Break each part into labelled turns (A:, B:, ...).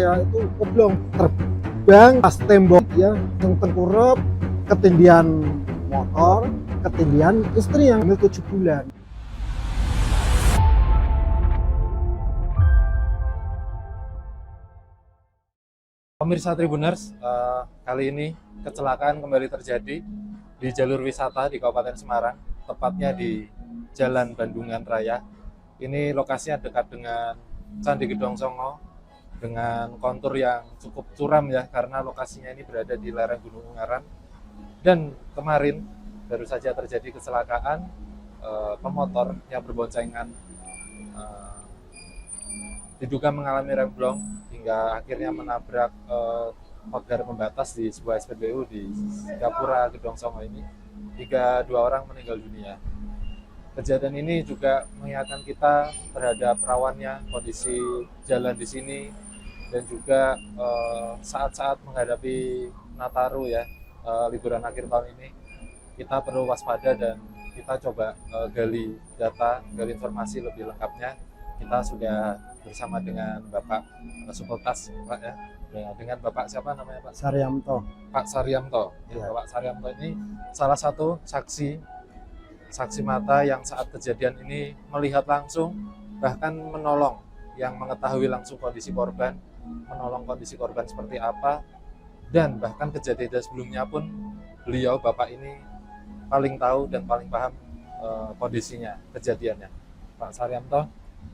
A: teriak itu oblong, terbang pas tembok ya, yang tengkurap, ketindihan motor, ketindihan istri yang hamil 7 bulan.
B: Pemirsa Tribuners, kali ini kecelakaan kembali terjadi di jalur wisata di Kabupaten Semarang, tepatnya di Jalan Bandungan Raya. Ini lokasinya dekat dengan Candi Gedong Songo, dengan kontur yang cukup curam ya, karena lokasinya ini berada di lereng Gunung Ungaran. Dan kemarin baru saja terjadi kecelakaan pemotor yang berboncengan diduga mengalami remblong hingga akhirnya menabrak pagar pembatas di sebuah SPBU di Gapura Gedong Songo ini, hingga 2 orang meninggal dunia. Kejadian ini juga mengingatkan kita terhadap rawannya kondisi jalan di sini, dan juga saat-saat menghadapi Nataru ya, liburan akhir tahun ini, kita perlu waspada dan kita coba gali data, gali informasi lebih lengkapnya. Kita sudah bersama dengan Bapak Supeltas, Pak ya. Dengan Bapak siapa namanya Pak?
A: Saryanto.
B: Pak Saryanto.
A: Ya.
B: Bapak Saryanto ini salah satu saksi mata yang saat kejadian ini melihat langsung, bahkan menolong, yang mengetahui langsung kondisi korban, menolong kondisi korban seperti apa, dan bahkan kejadian sebelumnya pun beliau Bapak ini paling tahu dan paling paham kondisinya, kejadiannya. Pak Saryanto,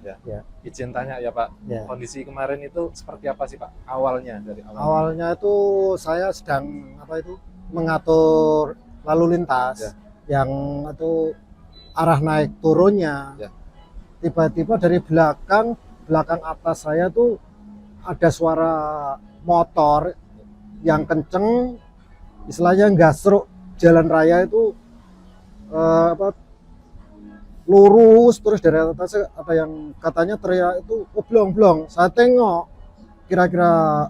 B: ya. Izin tanya ya Pak,
A: Ya.
B: kondisi kemarin itu seperti apa sih Pak awalnya, dari awal?
A: Awalnya itu saya sedang mengatur lalu lintas, yang itu arah naik turunnya. Tiba-tiba dari belakang atas saya tuh ada suara motor yang kenceng, istilahnya gasruk jalan raya itu lurus, terus dari atas ada yang katanya teriak itu oblong-oblong. Saya tengok kira-kira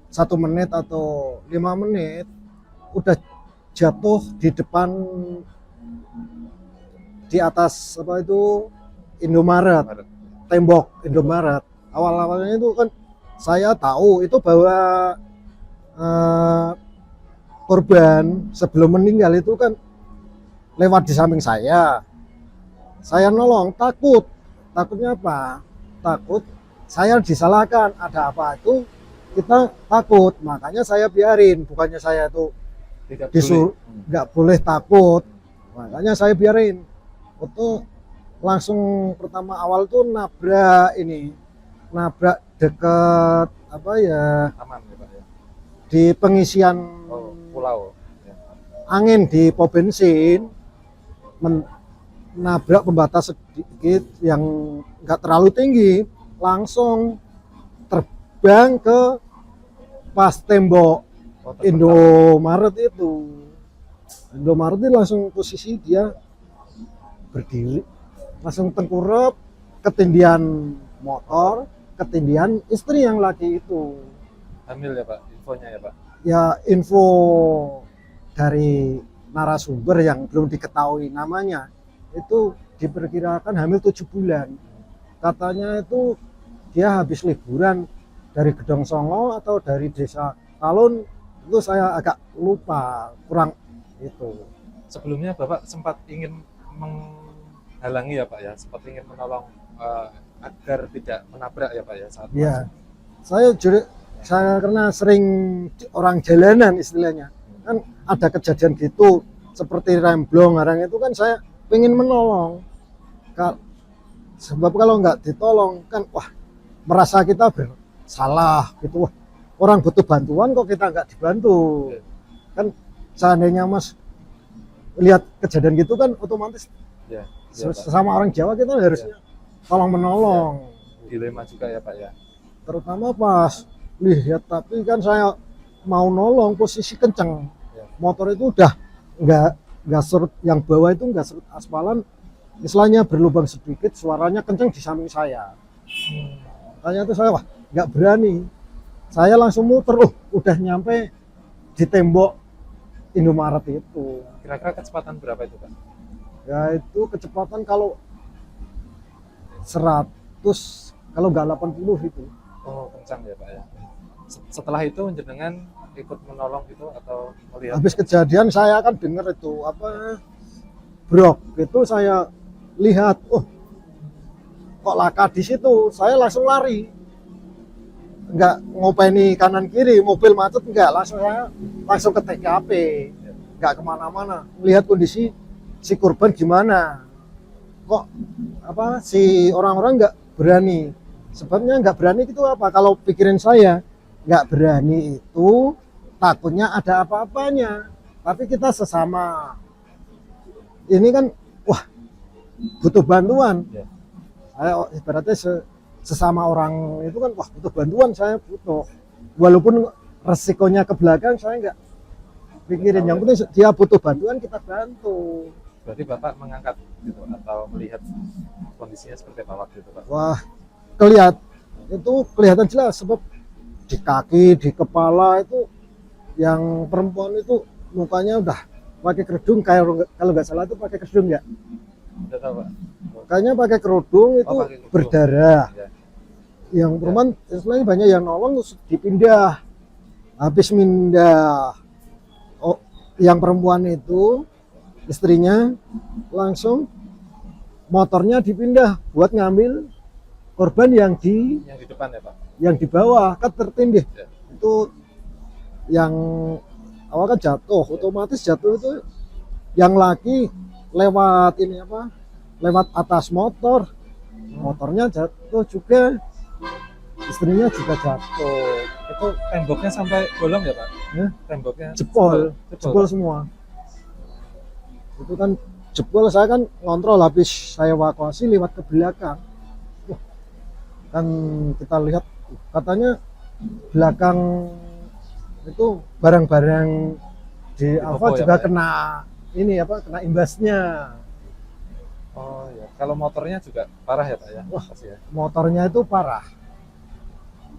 A: 1 menit atau 5 menit udah jatuh di depan, di atas Indomaret, tembok Indomaret. Awal-awalnya itu kan saya tahu itu bahwa korban sebelum meninggal itu kan lewat di samping saya nolong, takutnya apa? Takut saya disalahkan, ada apa itu kita takut, makanya saya biarin, bukannya saya tuh disuruh nggak boleh takut, makanya saya biarin. Itu langsung pertama awal tuh nabrak deket
B: Aman ya Pak ya?
A: di pengisian
B: Pulau ya.
A: Angin di pom bensin, nabrak pembatas sedikit yang nggak terlalu tinggi, langsung terbang ke pas tembok Indomaret itu. Indomaret itu langsung posisi dia berdiri, langsung tengkurap, ketindihan motor, ketindihan istri yang laki itu.
B: Hamil ya Pak, infonya ya Pak?
A: Ya, info dari narasumber yang belum diketahui namanya itu diperkirakan hamil 7 bulan. Katanya itu dia habis liburan dari Gedong Songo atau dari desa Talun, itu saya agak lupa, kurang itu.
B: Sebelumnya Bapak sempat ingin menghalangi ya Pak ya, sempat ingin menolong agar tidak menabrak ya Pak ya saat
A: Ya, saya karena sering orang jalanan istilahnya, kan ada kejadian gitu seperti remblong orang itu kan saya pengen menolong. Sebab kalau nggak ditolong kan merasa kita bersalah gitu. Orang butuh bantuan kok kita nggak dibantu. Kan seandainya Mas lihat kejadian gitu kan otomatis sama orang Jawa kita harusnya tolong menolong.
B: Dilema juga ya Pak ya.
A: Terutama pas lihat, tapi kan saya mau nolong posisi kenceng. Motor itu udah nggak surut, yang bawah itu nggak surut aspalan, istilahnya berlubang sedikit, suaranya kenceng di samping saya. Makanya itu saya nggak berani, saya langsung muter, udah nyampe di tembok Indomaret itu.
B: Kira-kira kecepatan berapa itu Pak?
A: Ya itu kecepatan kalau 100, kalau nggak 80 itu.
B: Oh kencang ya Pak ya. Setelah itu jenengan ikut menolong gitu atau melihat?
A: Habis kejadian saya kan dengar itu apa brok itu, saya lihat, oh kok laka di situ, saya langsung lari, nggak ngopeni kanan kiri, mobil macet nggak, saya langsung ke TKP, nggak kemana-mana, melihat kondisi si korban gimana, kok apa si orang-orang nggak berani. Sebabnya nggak berani itu apa, kalau pikirin saya nggak berani itu takutnya ada apa-apanya, tapi kita sesama ini kan, wah butuh bantuan.
B: Ya.
A: Saya ibaratnya sesama orang itu kan, wah butuh bantuan, saya butuh, walaupun resikonya ke belakang saya nggak pikirin, yang penting dia butuh bantuan kita bantu.
B: Berarti Bapak mengangkat gitu atau melihat kondisinya seperti apa waktu itu, Pak?
A: Wah kelihatan jelas, sebab di kaki, di kepala itu yang perempuan itu mukanya udah pakai kerudung, kayak kalau nggak salah itu pakai kerudung ya,
B: Udah tahu, Pak?
A: kayaknya pakai kerudung itu
B: pakai kerudung.
A: berdarah.
B: Ya.
A: Yang perempuan istilahnya banyak yang nolong terus dipindah, habis mindah, oh yang perempuan itu istrinya langsung motornya dipindah buat ngambil korban yang di
B: depan ya, Pak?
A: yang di bawah kan tertindih.
B: Ya.
A: Itu yang awal kan jatuh, otomatis jatuh itu yang laki lewat ini apa, lewat atas motor, motornya jatuh juga, istrinya juga jatuh.
B: Itu temboknya sampai bolong ya, Pak?
A: Ya.
B: Temboknya
A: Jebol
B: jebol.
A: semua. Itu kan jebol, saya kan ngontrol, habis saya evakuasi lewat ke belakang. Kan kita lihat katanya belakang itu barang-barang di Alfa
B: toko
A: juga
B: ya, Pak?
A: kena ini apa, kena imbasnya.
B: Oh ya, kalau motornya juga parah ya, Pak ya?
A: Wah.
B: Pasti ya.
A: Motornya itu parah.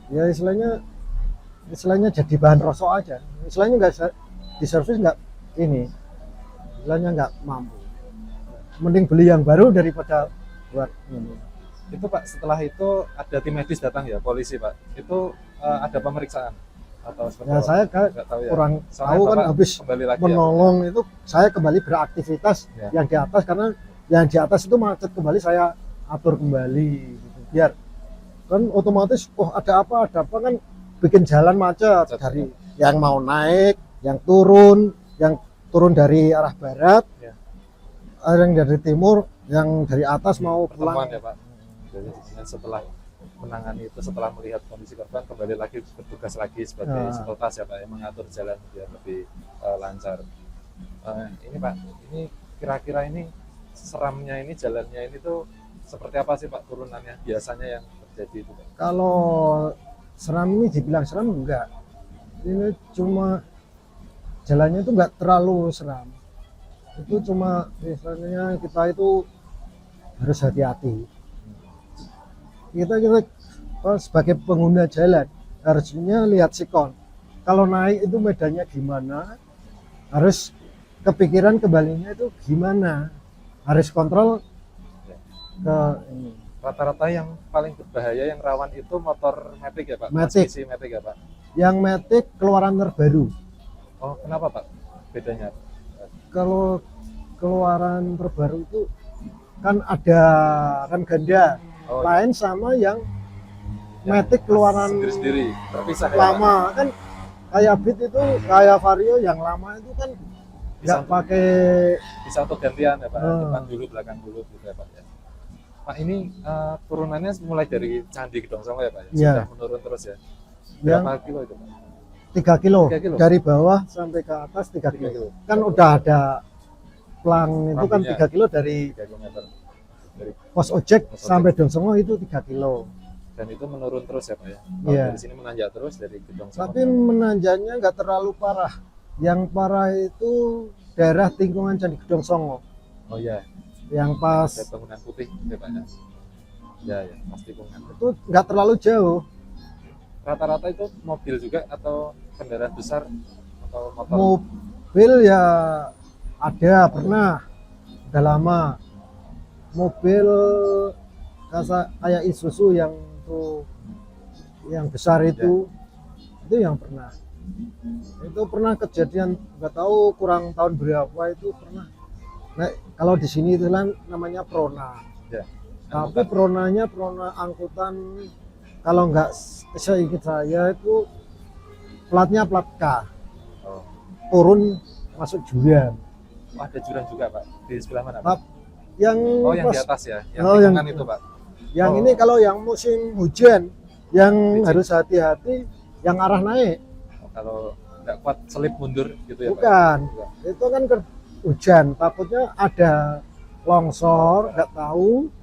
A: Ya istilahnya jadi bahan rosok aja. Istilahnya nggak diservis, nggak ini. Istilahnya nggak mampu. Mending beli yang baru daripada buat ini.
B: Itu Pak, setelah itu ada tim medis datang ya, polisi Pak. Itu ada pemeriksaan atau seperti
A: Ya
B: apa?
A: saya
B: Nggak tahu ya.
A: kurang
B: Soalnya
A: tahu kan,
B: Bapak
A: habis
B: kembali lagi
A: menolong itu saya kembali beraktivitas
B: Ya.
A: yang di atas, karena yang di atas itu macet, kembali saya atur kembali gitu. Biar kan otomatis ada apa kan bikin jalan macet,
B: Macet,
A: dari yang mau naik, yang turun dari arah barat,
B: Ya.
A: yang dari timur, yang dari atas mau
B: pertemuan
A: pulang.
B: ya Pak. Jadi setelah menangani itu, setelah melihat kondisi korban, kembali lagi bertugas lagi sebagai
A: Ya.
B: sekotas ya Pak, yang mengatur jalan biar lebih lancar. Ini Pak, ini kira-kira ini seramnya ini, jalannya ini tuh seperti apa sih Pak turunannya biasanya yang terjadi itu Pak?
A: Kalau seram ini dibilang seram enggak, ini cuma jalannya itu enggak terlalu seram, itu cuma misalnya kita itu harus hati-hati. Kita sebagai pengguna jalan harusnya lihat sikon, kalau naik itu medannya gimana, harus kepikiran kembalinya itu gimana, harus kontrol ke ini.
B: Rata-rata yang paling berbahaya, yang rawan itu motor Matic ya Pak?
A: Matic.
B: Transmisi Matic ya Pak?
A: Yang Matic keluaran terbaru.
B: Oh kenapa Pak bedanya?
A: Kalau keluaran terbaru itu kan ada rem ganda,
B: Oh,
A: lain sama yang
B: yang
A: Matic keluaran
B: sendiri-sendiri terpisah ya Pak?
A: lama kan, kayak Beat itu, kayak Vario yang lama itu kan nggak
B: Bisa-
A: pakai.
B: Bisa untuk gantian ya Pak,
A: Hmm.
B: depan dulu belakang dulu gitu ya Pak ya. Pak ini turunannya mulai dari Candi Gedong Songo ya Pak ya?
A: Iya.
B: Sudah menurun terus ya?
A: Yang
B: Berapa kilo itu Pak?
A: 3 kilo
B: 3 kilo?
A: dari bawah sampai ke atas 3
B: 3
A: kilo.
B: kilo.
A: Kan udah ada plang itu kan
B: Rambunya.
A: 3 kilo dari
B: 3 km dari,
A: pos ojek
B: Pos ojek.
A: sampai Dongsongo itu 3 kilo.
B: dan itu menurun terus ya Pak ya? Kalau
A: Iya.
B: dari sini menanjak terus dari Gedong Songo.
A: Tapi menanjaknya nggak terlalu parah. Yang parah itu daerah tikungan Candi Gedong Songo.
B: Oh iya,
A: Yang pas
B: ada bangunan putih ya Pak ya? Ya ya, pasti bangunan.
A: itu nggak terlalu jauh.
B: Rata-rata itu mobil juga atau kendaraan besar atau motor?
A: Mobil ya ada, pernah, udah lama. Mobil kayak Isuzu yang tuh yang besar itu itu yang pernah. Itu pernah kejadian, nggak tahu kurang tahun berapa itu pernah. Nah, kalau di sini itu kan namanya prona.
B: Ya.
A: Tapi pronanya prona angkutan, kalau nggak seingat saya itu platnya plat K,
B: Oh.
A: turun masuk jurang.
B: Oh, ada jurang juga Pak di sebelah mana Pak?
A: Yang
B: Oh, yang di
A: pas-
B: atas ya, yang
A: Oh,
B: tikungan itu Pak.
A: yang
B: Oh.
A: ini kalau yang musim hujan, yang
B: Licin.
A: harus hati-hati, yang arah naik.
B: Oh, kalau nggak kuat selip mundur gitu ya Pak?
A: Bukan,
B: Bukan.
A: itu kan hujan, takutnya ada longsor, nggak tahu,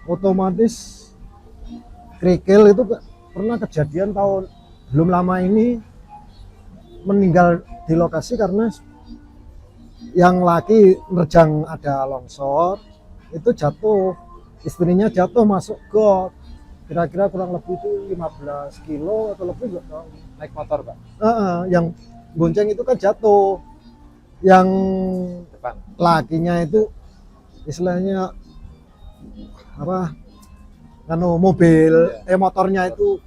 A: otomatis kerikil itu pernah kejadian tahun belum lama ini meninggal di lokasi karena yang laki nerjang ada longsor itu jatuh, istrinya jatuh masuk got, kira-kira kurang lebih itu 15 kilo atau lebih nggak tahu.
B: Naik motor Pak
A: Yang bonceng itu kan jatuh, yang
B: depan.
A: lakinya itu istilahnya apa, mobil, motornya itu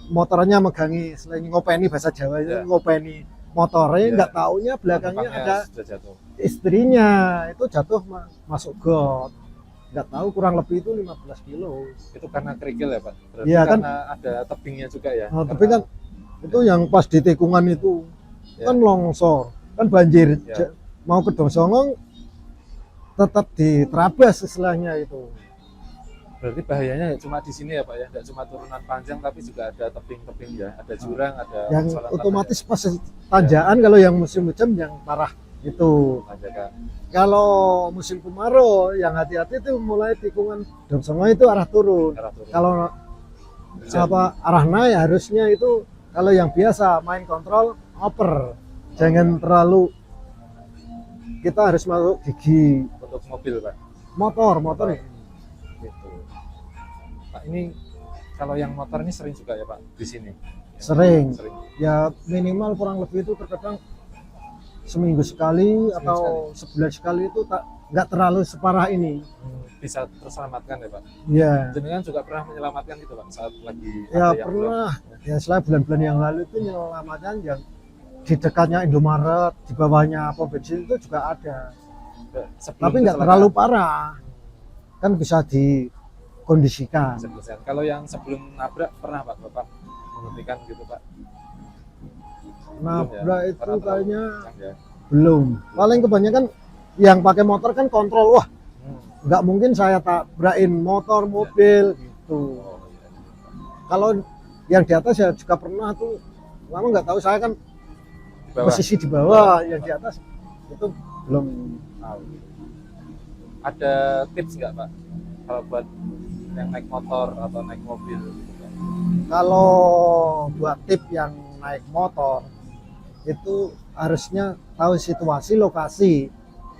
A: motornya megangi, selain ngopeni bahasa Jawa itu
B: Ya.
A: ngopeni motornya,
B: Ya.
A: nggak taunya belakangnya
B: Penumpangnya
A: ada
B: sudah jatuh.
A: istrinya itu jatuh masuk got, nggak tahu kurang lebih itu 15 kilo.
B: Itu karena kerikil ya Pak? Berarti
A: Iya, kan?
B: karena ada tebingnya juga ya?
A: Nah,
B: Karena-
A: tapi kan itu yang pas di tikungan itu
B: Ya.
A: kan longsor, kan banjir.
B: Ya.
A: Mau ke Dongsongong tetap diterabas istilahnya itu.
B: Berarti bahayanya ya cuma di sini ya Pak ya? Nggak cuma turunan panjang tapi juga ada tebing-tebing ya? Ada jurang, ada
A: Yang
B: persoalan
A: otomatis pas tanjakan kalau yang musim hujan yang parah itu.
B: tanjakan.
A: Kalau musim kemarau yang hati-hati itu mulai tikungan Dongsongo itu arah turun.
B: Arah turun.
A: Kalau
B: Hujan.
A: arah naik harusnya itu, kalau yang biasa main kontrol oper, jangan terlalu, kita harus masuk gigi
B: Untuk mobil Pak?
A: motor
B: Gitu. Pak, ini kalau yang motor ini sering juga ya Pak di sini?
A: Sering.
B: Sering.
A: ya, minimal kurang lebih itu terkadang seminggu sekali atau sebulan sekali itu nggak terlalu separah ini.
B: Bisa terselamatkan ya Pak?
A: Ya,
B: Jenengan juga pernah menyelamatkan gitu Pak saat lagi
A: ya
B: ada yang
A: pernah. Ya setelah bulan-bulan yang lalu itu menyelamatkan yang di dekatnya Indomaret, di bawahnya pom bensin itu juga ada.
B: belum, sebelum
A: Tapi nggak
B: kecelakaan.
A: terlalu parah, kan bisa dikondisikan.
B: Sebelum- Kalau yang sebelum nabrak pernah Pak Bapak menghentikan gitu Pak?
A: Nabrak itu
B: Karena terlalu
A: kayaknya
B: kencang ya.
A: belum. Paling kebanyakan yang pakai motor kan kontrol, wah nggak mungkin saya tabrakin motor mobil gitu.
B: Oh, iya.
A: Kalau yang di atas ya juga pernah tuh, lama nggak tahu, saya kan
B: Di bawah.
A: posisi di bawah, yang di atas itu belum tahu.
B: Ada tips nggak Pak kalau buat yang naik motor atau naik mobil gitu, Pak?
A: Kalau buat tip yang naik motor itu harusnya tahu situasi, lokasi,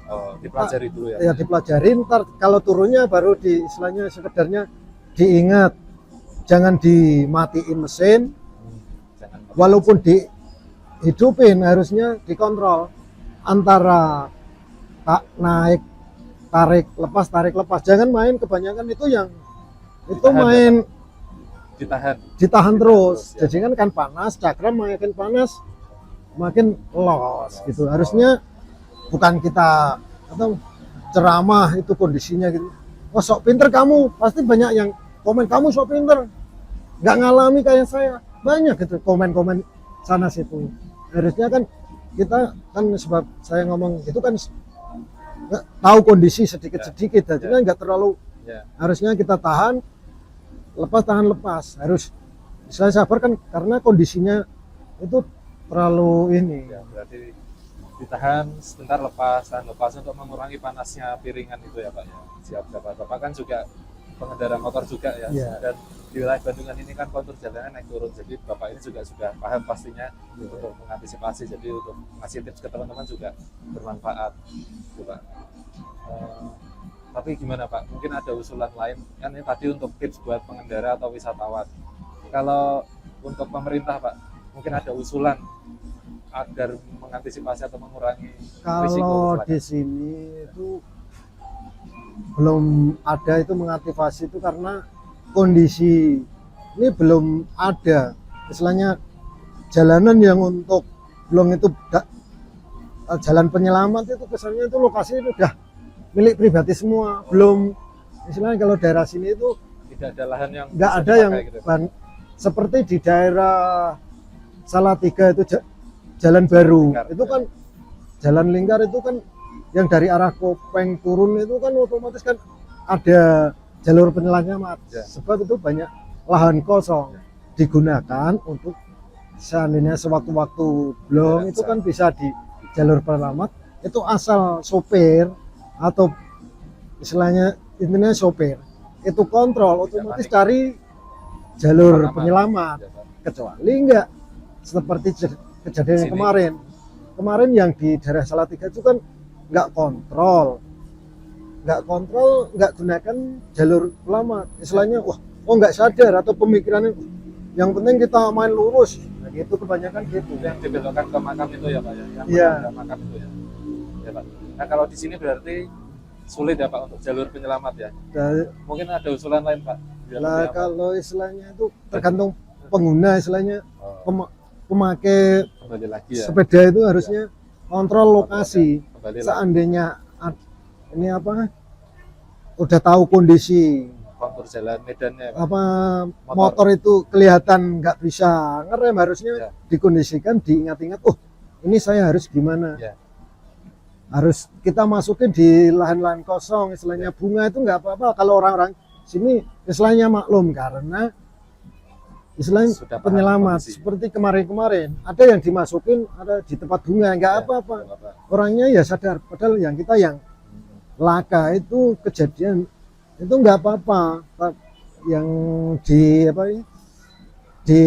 B: Oh, dipelajari dulu ya.
A: ya dipelajari, ntar kalau turunnya baru di istilahnya sekedarnya diingat, jangan dimatiin mesin,
B: Jangan
A: walaupun dihidupin harusnya dikontrol antara tak naik tarik lepas, jangan main kebanyakan itu yang itu
B: Ditahan,
A: main
B: ditahan
A: terus,
B: ya.
A: jadi kan panas, cakram makin panas makin los gitu. Harusnya bukan kita atau ceramah itu kondisinya gitu, oh sok pinter kamu, pasti banyak yang komen kamu sok pinter, nggak ngalami kayak saya, banyak gitu komen-komen sana situ. Harusnya kan kita kan, sebab saya ngomong gitu kan nggak tahu kondisi sedikit-sedikit, jadi kan nggak terlalu,
B: Ya.
A: harusnya kita tahan lepas, harus saya sabar kan karena kondisinya itu terlalu ini.
B: Ya, berarti ditahan sebentar, tahan lepas untuk mengurangi panasnya piringan itu ya Pak ya. Siap Bapak kan juga pengendara motor juga ya.
A: Iya.
B: Dan di wilayah Bandungan ini kan kontur jalannya naik turun, jadi Bapak ini juga sudah paham pastinya untuk mengantisipasi, jadi untuk ngasih tips ke teman-teman juga bermanfaat gitu Pak. Tapi gimana Pak, mungkin ada usulan lain, kan ini tadi untuk tips buat pengendara atau wisatawan. Kalau untuk pemerintah Pak, mungkin ada usulan agar mengantisipasi atau mengurangi risiko
A: Kalau di sini itu belum ada itu mengantisipasi itu, karena kondisi ini belum ada istilahnya jalanan yang untuk Blong itu jalan penyelamat itu kesannya itu lokasi itu udah milik pribadi semua, belum istilahnya kalau daerah sini itu
B: Tidak ada lahan yang
A: nggak
B: bisa
A: ada yang
B: dipakai gitu.
A: seperti di daerah Salatiga itu jalan baru
B: Lingkar,
A: itu kan jalan lingkar itu kan yang dari arah Kopeng turun itu kan otomatis kan ada jalur penyelamat
B: Ya.
A: sebab itu banyak lahan kosong digunakan untuk seandainya sewaktu-waktu Blong
B: Ya,
A: itu kan bisa di jalur penyelamat itu asal sopir atau istilahnya intinya sopir itu kontrol otomatis
B: panik.
A: cari jalur
B: Penyelamat.
A: penyelamat
B: Ya, Pak.
A: kecuali enggak seperti kejadian yang
B: Sini.
A: kemarin yang di daerah Salatiga itu kan nggak kontrol nggak gunakan jalur penyelamat istilahnya wah nggak sadar atau pemikirannya yang penting kita main lurus nah, gitu kebanyakan gitu
B: Yang dibelokkan ke makam itu ya Pak ya, yang
A: Iya.
B: menabrak makam itu ya. Ya Pak. Nah kalau di sini berarti sulit ya Pak untuk jalur penyelamat ya. Mungkin ada usulan lain Pak. Biar
A: lah
B: lebih aman.
A: kalau istilahnya itu tergantung pengguna istilahnya
B: Oh,
A: pemakai
B: kembali lagi ya.
A: sepeda itu harusnya kontrol lokasi
B: Kembali lagi
A: seandainya ini apa udah tahu kondisi
B: kontur jalan medannya Pak.
A: apa motor itu kelihatan nggak bisa ngerem harusnya
B: Ya.
A: dikondisikan diingat-ingat oh ini saya harus gimana
B: Ya.
A: harus kita masukin di lahan-lahan kosong istilahnya bunga itu nggak apa-apa kalau orang-orang sini istilahnya maklum karena istilahnya
B: Sudah paham
A: penyelamat
B: kondisi.
A: seperti kemarin-kemarin ada yang dimasukin ada di tempat bunga nggak
B: Ya,
A: apa-apa
B: nggak apa-apa.
A: orangnya ya sadar padahal yang kita yang laka itu kejadian itu nggak apa-apa yang di apa ini di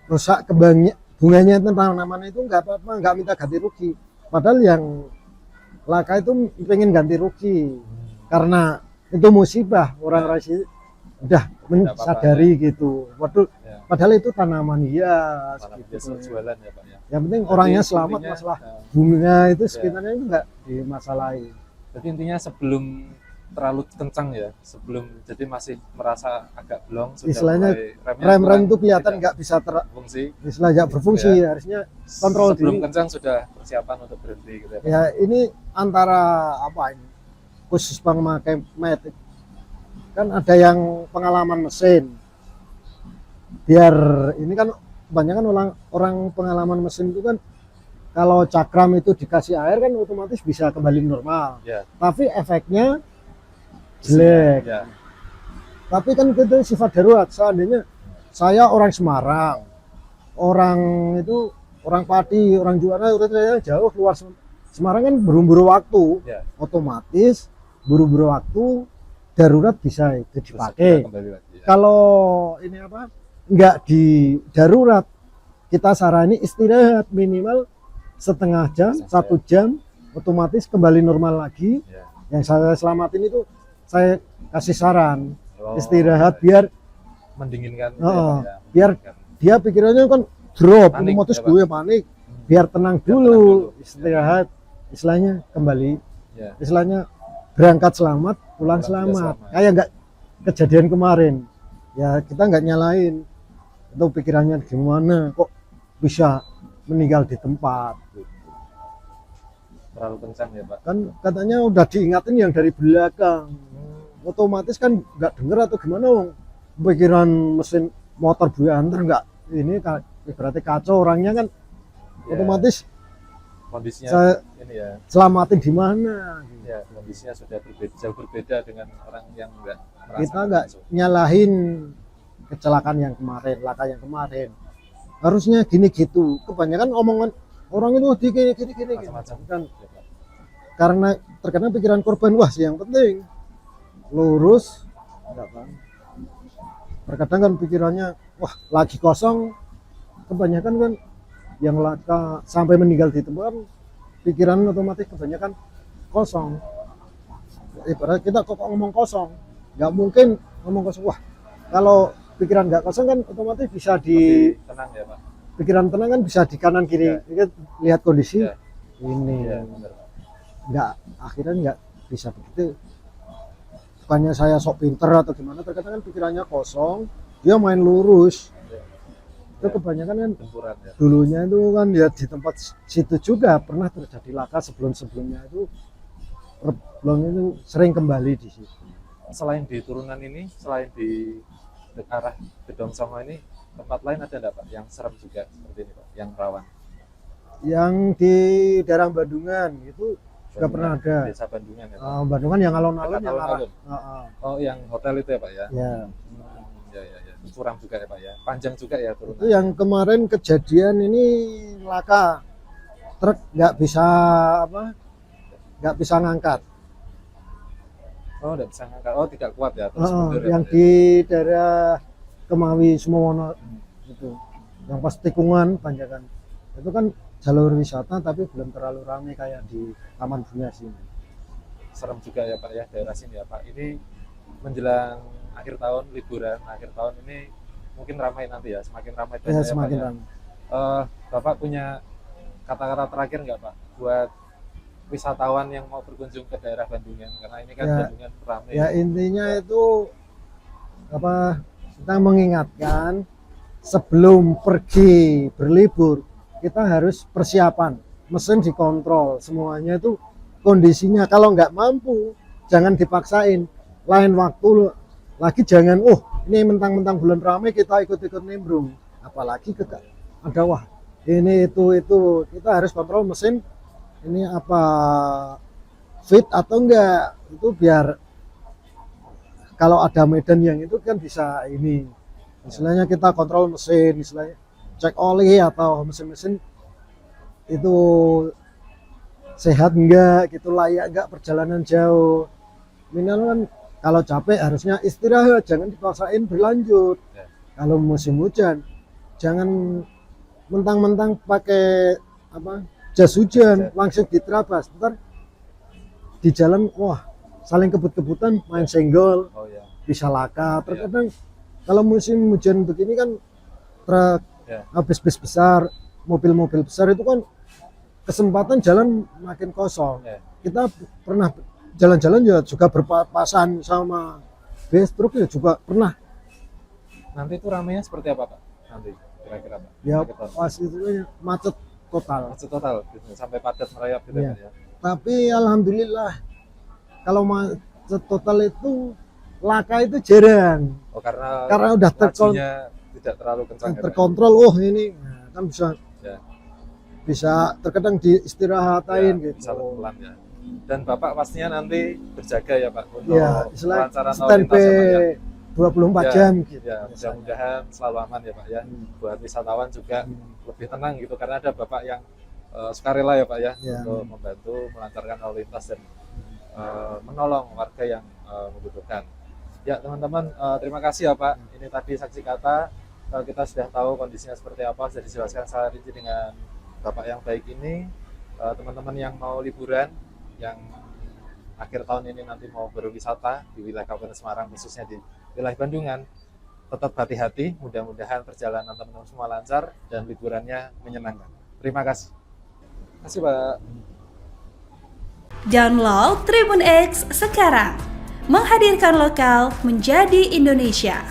A: rusak kembangnya bunganya tanaman itu nggak apa-apa nggak minta ganti rugi padahal yang laka itu pengen ganti rugi karena itu musibah orang rasi udah mensadari gitu waduh
B: Ya.
A: padahal itu tanaman hias
B: Malah
A: gitu.
B: biasa jualan ya Pak ya.
A: Yang penting
B: Jadi
A: orangnya selamat
B: intinya,
A: masalah
B: nah,
A: bunga itu
B: Ya.
A: sekitarnya itu nggak dimasalahin.
B: Jadi intinya sebelum terlalu kencang ya, sebelum jadi masih merasa agak blong sudah
A: Istilahnya
B: mulai remnya
A: Rem-rem
B: kurang,
A: itu kelihatan
B: tidak
A: nggak bisa
B: fungsi.
A: istilah nggak berfungsi harusnya kontrol
B: Sebelum
A: diri.
B: kencang sudah persiapan untuk berhenti gitu ya Pak.
A: Ya ini antara apa ini khusus pemakai metik kan ada yang pengalaman mesin biar ini kan kebanyakan orang pengalaman mesin itu kan kalau cakram itu dikasih air kan otomatis bisa kembali normal
B: Ya.
A: tapi efeknya jelek.
B: Ya.
A: Tapi kan itu sifat darurat. Seandainya saya orang Semarang, orang itu orang Pati, orang Juwana, saya jauh keluar Semarang kan buru-buru waktu,
B: Ya.
A: otomatis buru-buru waktu darurat bisa itu
B: Terus
A: dipakai.
B: sudah kembali lagi ya.
A: Kalau ini apa? Nggak di darurat, kita sarani istirahat minimal setengah jam,
B: Selesai.
A: 1 jam, otomatis kembali normal lagi.
B: Ya.
A: Yang saya selamatin itu saya kasih saran
B: Oh,
A: istirahat
B: ya.
A: biar
B: Mendinginkan
A: Oh,
B: ya, Pak, ya.
A: biar
B: Mendinginkan.
A: dia pikirannya kan drop
B: Panik,
A: otomatis
B: ya, Pak.
A: gue panik biar tenang
B: Biar tenang
A: dulu
B: dulu.
A: istirahat istilahnya kembali
B: Ya.
A: istilahnya berangkat selamat pulang
B: Pulang juga
A: selamat
B: selamat.
A: kayak nggak kejadian kemarin ya kita nggak nyalain itu pikirannya gimana kok bisa meninggal di tempat
B: Terlalu kencang ya Pak.
A: kan katanya udah diingatin yang dari belakang otomatis kan nggak denger atau gimana Wong pikiran mesin motor buantar nggak ini berarti kacau orangnya kan
B: Ya.
A: otomatis
B: Kondisinya
A: saya
B: ini ya.
A: selamatin di mana
B: Ya, kondisinya sudah berbeda, jauh berbeda dengan orang yang enggak merasakan
A: kita nggak
B: langsung.
A: nyalahin kecelakaan yang kemarin laka yang kemarin harusnya gini gitu kebanyakan omongan orang itu di gini
B: Macam-macam.
A: kan
B: Ya, Pak.
A: karena terkena pikiran korban wah yang penting lurus enggak kan terkadang kan pikirannya wah lagi kosong kebanyakan kan yang laka sampai meninggal di tempat pikiran otomatis kebanyakan kosong ibarat kita kok ngomong kosong nggak mungkin ngomong kosong wah kalau pikiran nggak kosong kan otomatis bisa di
B: Lebih tenang ya Pak.
A: pikiran tenang kan bisa di kanan kiri lihat kondisi
B: Ya.
A: ini
B: Iya, benar. Pak.
A: nggak akhirnya nggak bisa begitu bukannya saya sok pinter atau gimana terkadang kan pikirannya kosong dia main lurus
B: Ya.
A: Itu kebanyakan kan
B: Gempuran ya.
A: dulunya itu kan ya di tempat situ juga pernah terjadi laka sebelum-sebelumnya itu Reblong itu sering kembali di situ.
B: Selain di turunan ini, selain di arah Gedong Songo ini, tempat lain ada enggak Pak yang serem juga seperti ini Pak, yang rawan?
A: Yang di daerah Bandungan itu juga pernah ada.
B: Desa Bandungan ya Pak.
A: Bandungan yang alun-alun
B: Dekat
A: yang arah.
B: alun-alun. Oh, yang hotel itu ya Pak ya?
A: Ya.
B: Ya, ya, ya. Curam juga ya Pak ya. Panjang juga ya turunan.
A: Itu yang kemarin kejadian ini laka truk nggak bisa ngangkat.
B: Oh, nggak bisa ngangkat. Oh, tidak kuat ya. Terus mundur ya,
A: Yang
B: Pak, ya?
A: di daerah Kemawi Sumowono itu, yang pas tikungan Panjakan itu kan jalur wisata tapi belum terlalu ramai kayak di Taman Bunya sini.
B: Serem juga ya Pak ya daerah sini ya Pak. Ini menjelang akhir tahun, liburan akhir tahun ini mungkin ramai nanti ya, semakin ramai
A: Ya,
B: ya,
A: semakin
B: Pak ya.
A: ramai.
B: Bapak punya kata-kata terakhir nggak Pak buat wisatawan yang mau berkunjung ke daerah Bandungan, karena ini kan
A: Ya.
B: Bandungan ramai.
A: Ya intinya itu kita mengingatkan sebelum pergi berlibur kita harus persiapan, mesin dikontrol, semuanya itu kondisinya. Kalau nggak mampu jangan dipaksain, lain waktu lagi jangan ini mentang-mentang bulan ramai kita ikut-ikut nimbrung, apalagi ada ini itu kita harus kontrol mesin ini apa fit atau enggak, itu biar kalau ada medan yang itu kan bisa ini istilahnya kita kontrol mesin, istilahnya cek oli atau mesin-mesin itu sehat enggak gitu, layak enggak perjalanan jauh. Minimal kan kalau capek harusnya istirahat, jangan dipaksain berlanjut.
B: Ya.
A: Kalau musim hujan jangan mentang-mentang pakai jas hujan langsung diterabas, ntar di jalan saling kebut-kebutan main senggol,
B: Oh ya.
A: bisa laka. Terkadang kalau musim hujan begini kan truk,
B: Ya.
A: bis besar, mobil-mobil besar itu kan kesempatan jalan makin kosong.
B: Ya.
A: Kita pernah jalan-jalan juga berpapasan sama bis truk ya juga pernah.
B: Nanti itu ramainya seperti apa Pak? Nanti kira-kira Pak?
A: Ya
B: Akhir tahun.
A: pas itu macet total.
B: Macet total gitu, sampai padat merayap gitu
A: Iya.
B: Pak ya.
A: Tapi alhamdulillah kalau macet total itu laka itu jarang.
B: Oh, karena
A: Udah
B: lajunya tidak terlalu kencang ya, Pak?
A: terkontrol. Ini kan
B: Ya.
A: bisa terkadang diistirahatain
B: Ya,
A: gitu.
B: bisa pelan ya. Dan Bapak pastinya nanti berjaga ya Pak untuk
A: Ya, istilah
B: kelancaran lalu lintas
A: standby
B: ya, Pak, ya.
A: 24
B: Ya,
A: jam gitu.
B: Ya, mudah-mudahan selalu aman ya Pak ya. Buat wisatawan juga lebih tenang gitu, karena ada Bapak yang sukarela ya Pak ya,
A: Ya.
B: untuk membantu melancarkan lalu lintas dan menolong warga yang membutuhkan. Ya teman-teman, terima kasih ya Pak. Ini tadi saksi kata, kita sudah tahu kondisinya seperti apa, sudah dijelaskan secara rinci dengan Bapak yang baik ini. Teman-teman yang mau liburan, yang akhir tahun ini nanti mau berwisata di wilayah Kabupaten Semarang, khususnya di wilayah Bandungan, tetap hati-hati. Mudah-mudahan perjalanan teman-teman semua lancar dan liburannya menyenangkan. Terima kasih. Terima kasih Pak.
C: Download Tribun X sekarang, menghadirkan lokal menjadi Indonesia.